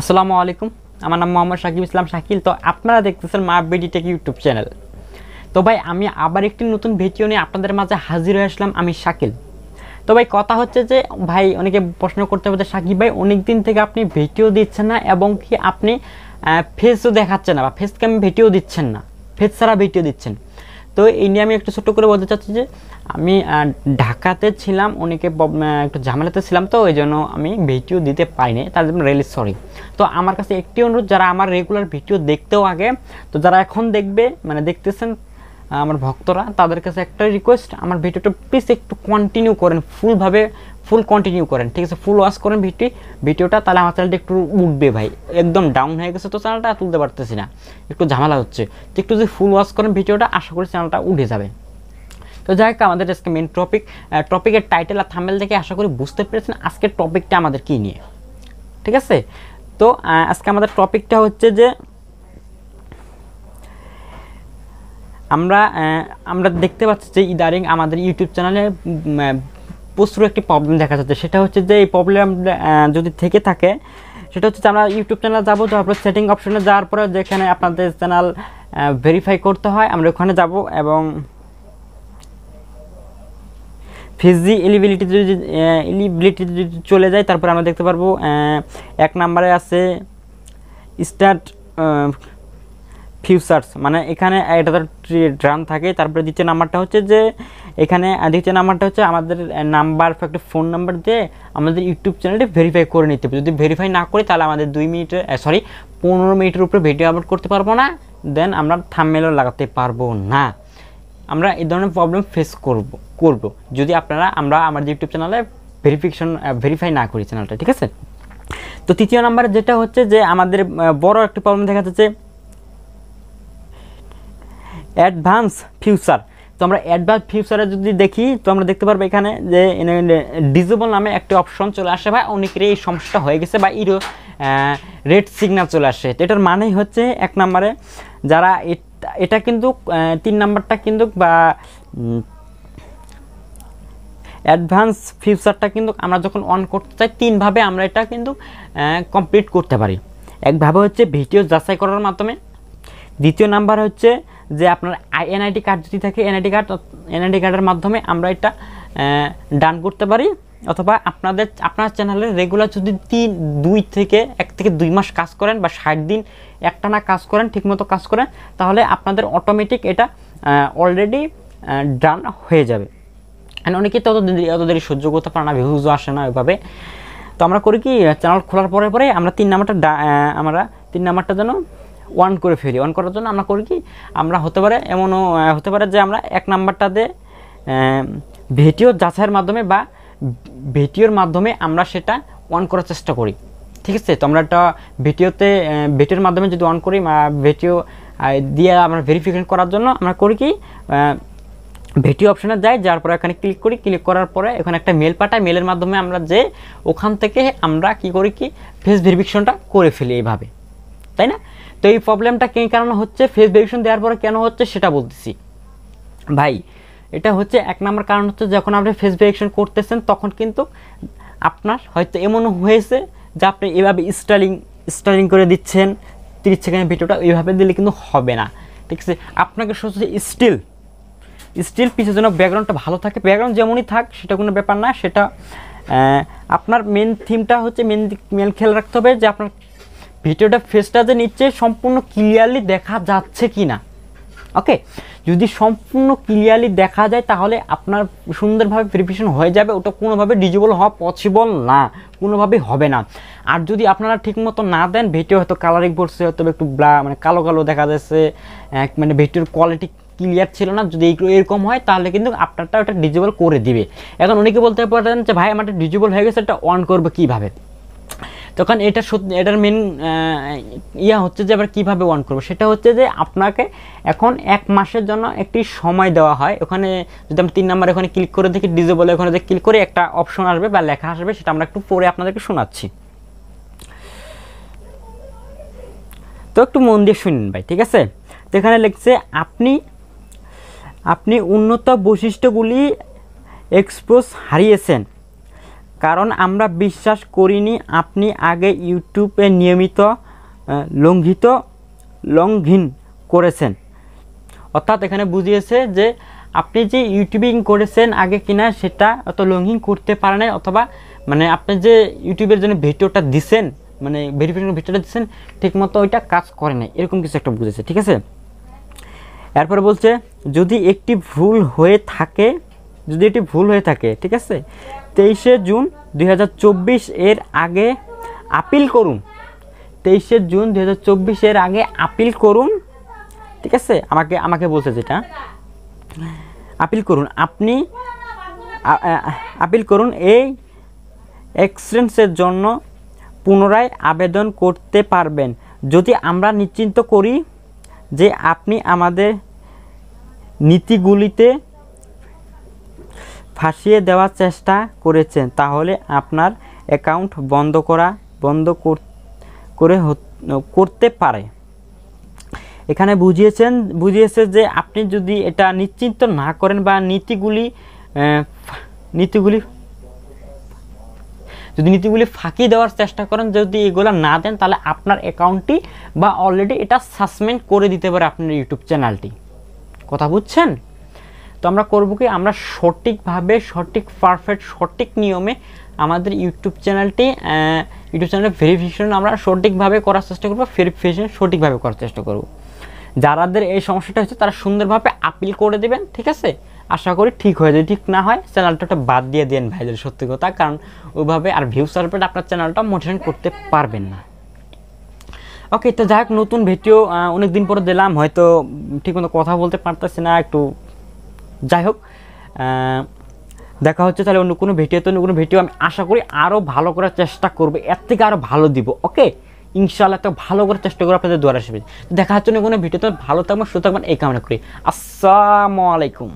আসসালামু আলাইকুম। আমার নাম মোহাম্মদ সাকিব ইসলাম শাকিল। তো আপনারা দেখতেছেন মা বিডি টেক ইউটিউব চ্যানেল। তো ভাই আমি আবার একটি নতুন ভিডিও নিয়ে আপনাদের মাঝে হাজির হয়ে আসলাম। আমি শাকিল। তো ভাই কথা হচ্ছে যে ভাই অনেকে প্রশ্ন করতে পারে সাকিব ভাই অনেক দিন থেকে আপনি ভিডিও দিচ্ছেন না এবং কি আপনি ফেসও দেখাচ্ছেন না বা ফেস ক্যাম ভিডিও দিচ্ছেন না, ফেস ছাড়া ভিডিও দিচ্ছেন। তো এই নিয়ে আমি একটু ছোট্ট করে বলতে চাচ্ছি যে আমি ঢাকাতে ছিলাম, অনেকে একটু ঝামেলাতে ছিলাম, তো ওই জন্য আমি ভিডিও দিতে পারিনি, তার জন্য রিয়েলি সরি। তো আমার কাছে একটি অনুরোধ, যারা আমার রেগুলার ভিডিও দেখতেও আগে, তো যারা এখন দেখবে মানে দেখতেছেন আমার ভক্তরা, তাদের কাছে একটা রিকোয়েস্ট, আমার ভিডিওটা প্লিজ একটু কন্টিনিউ করেন, ফুল কন্টিনিউ করেন, ঠিক আছে? ফুল ওয়াচ করেন ভিডিওটা, তাহলে আমার চ্যানেলটা একটু উঠবে ভাই। একদম ডাউন হয়ে গেছে তো চ্যানেলটা তুলতে পারতেছি না, একটু ঝামেলা হচ্ছে। তো একটু যদি ফুল ওয়াচ করেন ভিডিওটা, আশা করি চ্যানেলটা উঠে যাবে। তো যাই হোক, আমাদের আজকে মেন টপিকের টাইটেল আর থাম্বনেল থেকে আশা করি বুঝতে পেরেছেন আজকের টপিকটা আমাদের কী নিয়ে, ঠিক আছে? তো আজকে আমাদের টপিকটা হচ্ছে যে আমরা দেখতে পাচ্ছি যে ইদারিং আমাদের ইউটিউব চ্যানেলে প্রচুর একটি প্রবলেম দেখা যাচ্ছে। সেটা হচ্ছে যে এই প্রবলেম যদি থেকে থাকে, সেটা হচ্ছে যে আমরা ইউটিউব চ্যানেল যাবো, তারপরে সেটিং অপশনে যাওয়ার পরে যেখানে আপনাদের চ্যানেল ভেরিফাই করতে হয়, আমরা ওখানে যাব এবং ফিজি এলিবিলিটি যদি চলে যায়, তারপরে আমরা দেখতে পারবো এক নম্বরে আছে স্টার্ট ফিউচার্স, মানে এখানে এটা রান থাকে। তারপরে দ্বিতীয় নাম্বারটা হচ্ছে যে এখানে আমাদের নাম্বার, একটা ফোন নাম্বার দিয়ে আমাদের ইউটিউব চ্যানেলটি ভেরিফাই করে নিতে হবে। যদি ভেরিফাই না করি তাহলে আমাদের 15 মিনিটের উপরে ভিডিও আপলোড করতে পারবো না, দেন আমরা থাম্বনেলও লাগাতে পারবো না। আমরা এই ধরনের প্রবলেম ফেস করব যদি আমরা আমাদের ইউটিউব চ্যানেলে ভেরিফাই না করি চ্যানেলটা, ঠিক আছে? তো তৃতীয় নাম্বার যেটা হচ্ছে যে আমাদের বড় একটা প্রবলেম দেখা যাচ্ছে অ্যাডভান্স ফিউচার। তো আমরা অ্যাডভান্স ফিউচারে যদি দেখি, তো আমরা দেখতে পারবো এখানে যে ডিজেবল নামে একটা অপশন চলে আসে, বা অনেকের এই সমস্যাটা হয়ে গেছে, বা রেড সিগন্যাল চলে আসে। তো এটার মানেই হচ্ছে এক নম্বরে যারা এটা কিন্তু 3 নাম্বারটা কিন্তু বা অ্যাডভান্স ফিউচারটা কিন্তু আমরা যখন অন করতে চাই, 3 ভাবে আমরা এটা কিন্তু কমপ্লিট করতে পারি। একভাবে হচ্ছে ভিডিও যাচাই করার মাধ্যমে, দ্বিতীয় নাম্বার হচ্ছে যে আপনার এনআইডি কার্ড যদি থাকে, এনআইডি কার্ডের মাধ্যমে আমরা এটা ডান করতে পারি। অথবা আপনার চ্যানেলে রেগুলার যদি 1 থেকে 2 মাস কাজ করেন বা 60 দিন একটানা কাজ করেন, ঠিকমতো কাজ করেন, তাহলে আপনাদের অটোমেটিক এটা অলরেডি ডান হয়ে যাবে। অ্যান্ড অনেকেই তো অত দেরি সহ্য করতে পারে না, ভিউজও আসে না ওইভাবে। তো আমরা করি কি, চ্যানেল খোলার পরে আমরা 3 নাম্বারটা যেন অন করে ফেলি। অন করার জন্য আমরা করি কি, আমরা এমনও হতে পারে যে আমরা 1 নাম্বারটাতে ভিডিও যাচাইয়ের মাধ্যমে বা ভিডিওর মাধ্যমে আমরা সেটা অন করার চেষ্টা করি, ঠিক আছে? তো আমরা একটা ভিডিওর মাধ্যমে যদি অন করি, ভিডিও দিয়ে আমরা ভেরিফিকেশন করার জন্য আমরা করি কি, ভিডিও অপশনে যাওয়ার পরে এখানে ক্লিক করার পরে এখানে একটা মেল পাঠায়, মেলের মাধ্যমে আমরা ওখান থেকে আমরা কি করি কি ফেস ভেরিফিকেশনটা করে ফেলি এইভাবে, তাই না? তো এই প্রবলেমটা কী কারণে হচ্ছে, ফেস ভেরিফিকেশন দেওয়ার পরে কেন হচ্ছে সেটা বলতেছি ভাই। এটা হচ্ছে 1 নম্বর কারণ হচ্ছে, যখন আপনি ফেস ভেরিফিকেশন করতেছেন তখন কিন্তু আপনার হয়তো এমনও হয়েছে যে আপনি এভাবে স্টাইলিং করে দিচ্ছেন 30 সেকেন্ডের ভিডিওটা, এইভাবে দিলে কিন্তু হবে না, ঠিক আছে? আপনাকে শুধু স্টিল পিছের জন্য ব্যাকগ্রাউন্ডটা ভালো থাকে, ব্যাকগ্রাউন্ড যেমনই থাক সেটা কোনো ব্যাপার না। সেটা আপনার মেন থিমটা হচ্ছে মেন খেয়াল রাখতে হবে যে আপনার ভিডিওটা ফেসটা যে নিচে সম্পূর্ণ ক্লিয়ারলি দেখা যাচ্ছে কি না। ওকে, যদি সম্পূর্ণ ক্লিয়ারলি দেখা যায় তাহলে আপনার সুন্দরভাবে ভেরিফিকেশন হয়ে যাবে, ওটা কোনোভাবে ডিজেবল হওয়া পসিবল না, কোনোভাবেই হবে না। আর যদি আপনারা ঠিকমতো না দেন, ভিডিও হয়তো কালারিং পড়ছে, হয়তো একটু মানে কালো দেখা যাচ্ছে, মানে ভিডিওর কোয়ালিটি ক্লিয়ার ছিল না, যদি এরকম হয় তাহলে কিন্তু আপনারটা ওটা ডিজেবল করে দিবে। এখন অনেকে বলতে পারেন যে ভাই আমারটা ডিজেবল হয়ে গেছে, এটা অন করবে কীভাবে? তখন এটার মেন হচ্ছে যে আবার কীভাবে অন করবো, সেটা হচ্ছে যে আপনাকে এখন 1 মাসের জন্য একটি সময় দেওয়া হয়। ওখানে যদি আমরা 3 নাম্বার এখানে ক্লিক করে দেখি, ডিজেবল ওখানে ক্লিক করে একটা অপশন আসবে বা লেখা আসবে, সেটা আমরা একটু পরে আপনাদেরকে শোনাচ্ছি। তো একটু মন দিয়ে শুনুন ভাই, ঠিক আছে? তো এখানে লিখছে আপনি উন্নত বৈশিষ্ট্যগুলি এক্সপোজ হারিয়েছেন, কারণ আমরা বিশ্বাস করিনি আপনি আগে ইউটিউবে নিয়মিত লঙ্ঘন করেছেন। অর্থাৎ এখানে বুঝিয়েছে যে আপনি যে ইউটিউবিং করেছেন আগে কিনা সেটা অত লঙ্ঘন করতে পারে নাই, অথবা মানে আপনি যে ইউটিউবের জন্য ভিডিওটা দিচ্ছেন, মানে ভেরিফিকেশন ভিডিওটা দিচ্ছেন ঠিকমতো ওইটা কাজ করে নাই, এরকম কিছু একটা বুঝেছে। ঠিক আছে, এরপরে বলছে যদি এটি ভুল হয়ে থাকে, ঠিক আছে, 23শে জুন 2024 এর আগে আপিল করুন। 23শে জুন 2024 এর আগে আপিল করুন। ঠিক আছে, আমাকে বলছে যেটা আপিল করুন, আপনি আপিল করুন। এই এক্সটেনশনের জন্য পুনরায় আবেদন করতে পারবেন যদি আমরা নিশ্চিত করি যে আপনি আমাদের নীতিগুলিতে ফাঁসিয়ে দেওয়ার চেষ্টা করেছেন, তাহলে আপনার অ্যাকাউন্ট করতে পারে। এখানে বুঝিয়েছে যে আপনি যদি এটা নিশ্চিত না করেন বা নীতিগুলি ফাঁকি দেওয়ার চেষ্টা করেন, যদি এগুলো না দেন তাহলে আপনার অ্যাকাউন্টটি বা অলরেডি এটা সাসপেন্ড করে দিতে পারে আপনার ইউটিউব চ্যানেলটি। কথা বুঝছেন? তো আমরা করব কি, আমরা সঠিকভাবে সঠিক নিয়মে আমাদের ইউটিউব চ্যানেলের ভেরিফিকেশন আমরা সঠিকভাবে করার চেষ্টা করব, সঠিকভাবে করার চেষ্টা করব। যাদের এই সমস্যাটা হচ্ছে তারা সুন্দরভাবে আপিল করে দেবেন। ঠিক আছে, আশা করি ঠিক হয়ে যায়। ঠিক না হয় চ্যানেলটা বাদ দিয়ে দেন ভাইদের, সত্যি কথা, কারণ ওইভাবে আর ভিউজ সার্ভেট আপনার চ্যানেলটা মোটিভেশন করতে পারবেন না। ওকে, তো যাই হোক, নতুন ভিডিও অনেক দিন পরে দিলাম, হয়তো ঠিকমতো কথা বলতে পারতেছি না একটু, যাই হোক দেখা হচ্ছে তাহলে অন্য কোনো ভিডিও আমি আশা করি আরও ভালো করার চেষ্টা করবো, এর থেকে আরও ভালো দিব। ওকে, ইনশাআল্লাহ তো ভালো করে চেষ্টা করে আপনাদের দোয়ার আসবে। দেখা হচ্ছে অন্য কোনো ভিডিওতে, ভালো থাকবেন, সুস্থ থাকবেন এই কামনা করি। আসসালামু আলাইকুম।